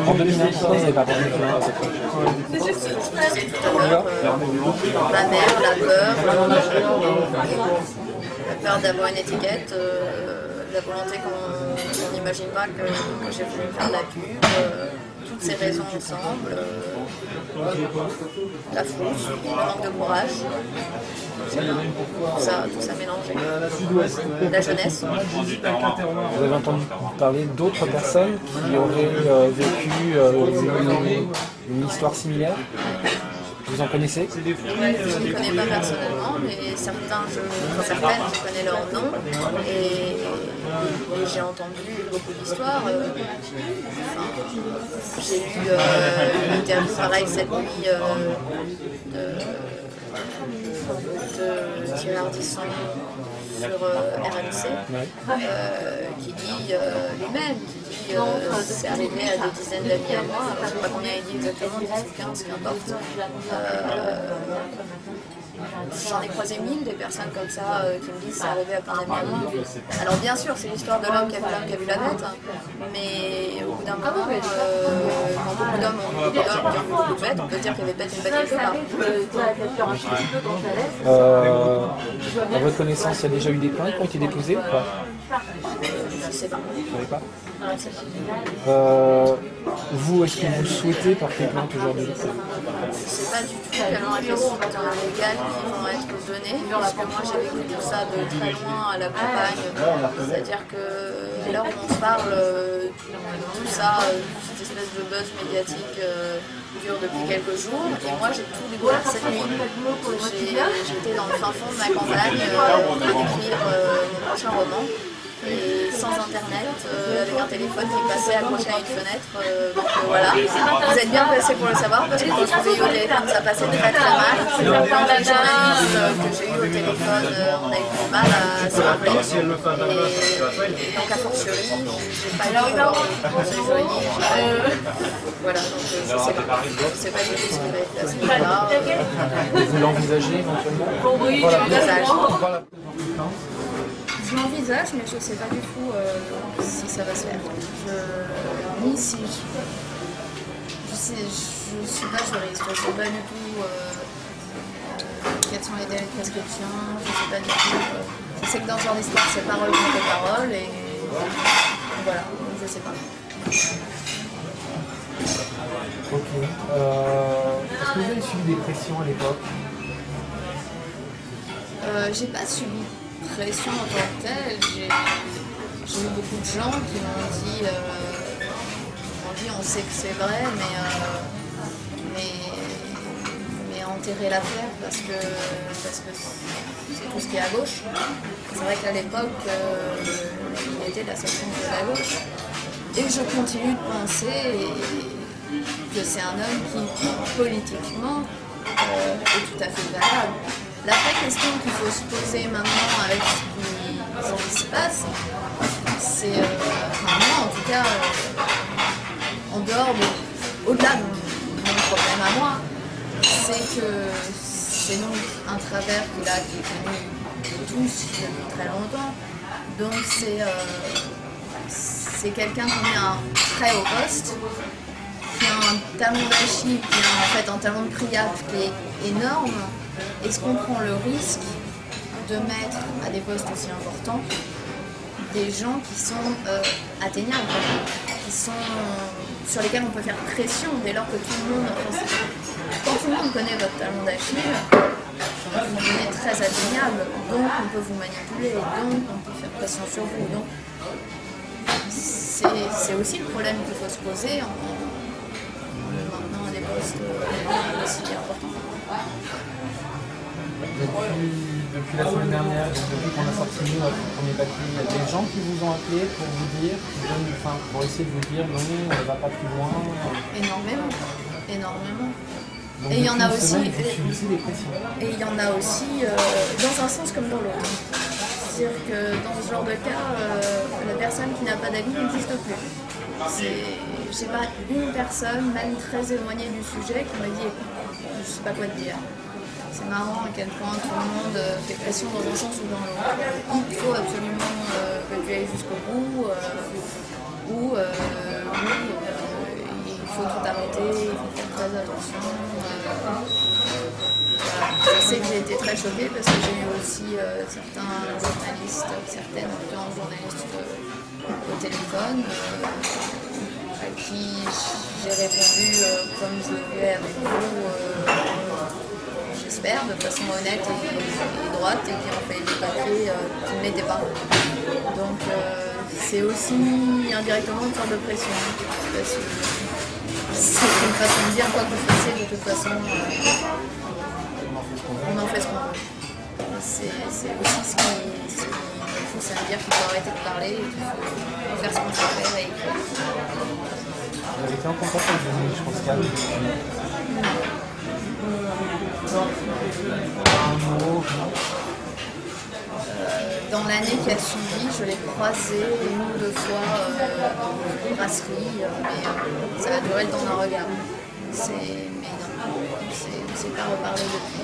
En 2001, pourquoi vous n'avez pas parlé de film? Je disais tout à l'heure, ma mère, la peur d'avoir une étiquette, la volonté qu'on n'imagine pas que j'ai voulu faire de la pub, toutes ces raisons ensemble, la frousse, le manque de courage, tout ça mélangé. La jeunesse. Vous avez entendu parler d'autres personnes qui auraient vécu une histoire similaire? Vous en connaissez? Je ne les connais pas personnellement, mais certaines, je connais leur nom et j'ai entendu beaucoup d'histoires. J'ai lu une interview pareil cette nuit de Thierry Ardisson sur RMC, qui dit lui-même, c'est arrivé à des dizaines d'amis à moi, je ne sais pas combien il dit exactement, 10 ou 15, qu'importe. J'en ai croisé 1000 des personnes comme ça qui me disent c'est arrivé à plein d'amis à moi. Alors bien sûr, c'est l'histoire de l'homme qui a vu la bête, mais au bout d'un moment, quand beaucoup d'hommes ont vu beaucoup de bêtes, on peut dire qu'il y avait peut-être une bête quelque part. À votre connaissance, il y a déjà eu des plaintes qui ont été déposées ou pas? Je ne sais pas. Vous ne savez pas? Vous, est-ce que vous souhaitez porter plainte aujourd'hui? Je ne sais pas du tout quelles vont être les suites légales qui vont être données, parce que moi j'ai vécu tout ça de très loin à la campagne. C'est-à-dire que là où on se parle, tout ça, cette espèce de buzz médiatique dure depuis quelques jours, et moi j'ai tout découvert cette nuit. J'étais dans le fin fond de ma campagne en train d'écrire mon prochain roman. Et sans internet, avec un téléphone qui passait accroché à une fenêtre. Donc voilà, vous êtes bien placés pour le savoir parce que quand je vous ai eu au téléphone, ça passait très très mal. Quand les journalistes que j'ai eu au téléphone, on a eu du mal à se rappeler. Et donc a fortiori, j'ai pas eu de journée. Voilà, donc je sais pas du tout ce qui va être à ce moment-là. Vous l'envisagez éventuellement? Oui, j'envisage. Je l'envisage, mais je ne sais pas du tout si ça va se faire. Ni si je suis pas juriste, je ne sais pas du tout quels sont les délais de prescription, je ne sais pas du tout. Je sais que dans ce genre d'histoire, c'est parole contre parole, et voilà, je ne sais pas. Ok. Est-ce que vous avez subi des pressions à l'époque? J'ai pas subi pression en tant que telle. J'ai eu beaucoup de gens qui m'ont dit on sait que c'est vrai, mais enterrer l'affaire parce que c'est tout ce qui est à gauche. C'est vrai qu'à l'époque, il était de la section de la gauche. Et je continue de penser que c'est un homme qui, politiquement, est tout à fait valable. La vraie question qu'il faut se poser maintenant avec ce qui se passe, c'est, moi en tout cas, en dehors au-delà de mon problème à moi, c'est que c'est donc un travers qui est connu de tous depuis très longtemps. Donc c'est quelqu'un qui met un très haut poste, qui a un talon d'Achille, qui a en fait un talon de Priape qui est énorme. Est-ce qu'on prend le risque de mettre à des postes aussi importants des gens qui sont atteignables, sur lesquels on peut faire pression dès lors que tout le monde... Quand tout le monde connaît votre talon d'Achille, vous devenez très atteignable, donc on peut vous manipuler, donc on peut faire pression sur vous. Donc c'est aussi le problème qu'il faut se poser en maintenant à des postes aussi importants. Depuis la semaine dernière, depuis qu'on a sorti notre premier papier, il y a des gens qui vous ont appelé pour vous dire, pour essayer de vous dire non, on ne va pas plus loin. Énormément. Donc, et il y en a aussi. Subissez des pressions. Et il y en a aussi dans un sens comme dans l'autre. C'est-à-dire que dans ce genre de cas, la personne qui n'a pas d'avis n'existe plus. Je sais pas une personne, même très éloignée du sujet, qui m'a dit écoute, je sais pas quoi te dire. C'est marrant à quel point tout le monde fait pression dans un sens ou dans l'autre. Il faut absolument que tu ailles jusqu'au bout, ou il faut tout arrêter, il faut faire très attention. Voilà. Je sais que j'ai été très choquée parce que j'ai eu aussi certains journalistes, certaines journalistes au téléphone à qui j'ai répondu comme je le fais avec vous, j'espère, de façon honnête et droite, et qui ont fait des papiers qui ne l'étaient pas. Donc c'est aussi indirectement une sorte de pression, parce que c'est une façon de dire quoi que vous fassiez, de toute façon, on en fait ce qu'on veut. C'est aussi ce qu'il faut, ça veut dire qu'il faut arrêter de parler et qu'il faut faire ce qu'on sait faire et écrire. Vous avez été en contact avec Dominique Strauss-Kahn dans l'année qui a suivi, je l'ai croisé une ou deux fois en brasserie, mais ça va durer le temps d'un regard. Mais non, on ne s'est pas reparlé depuis.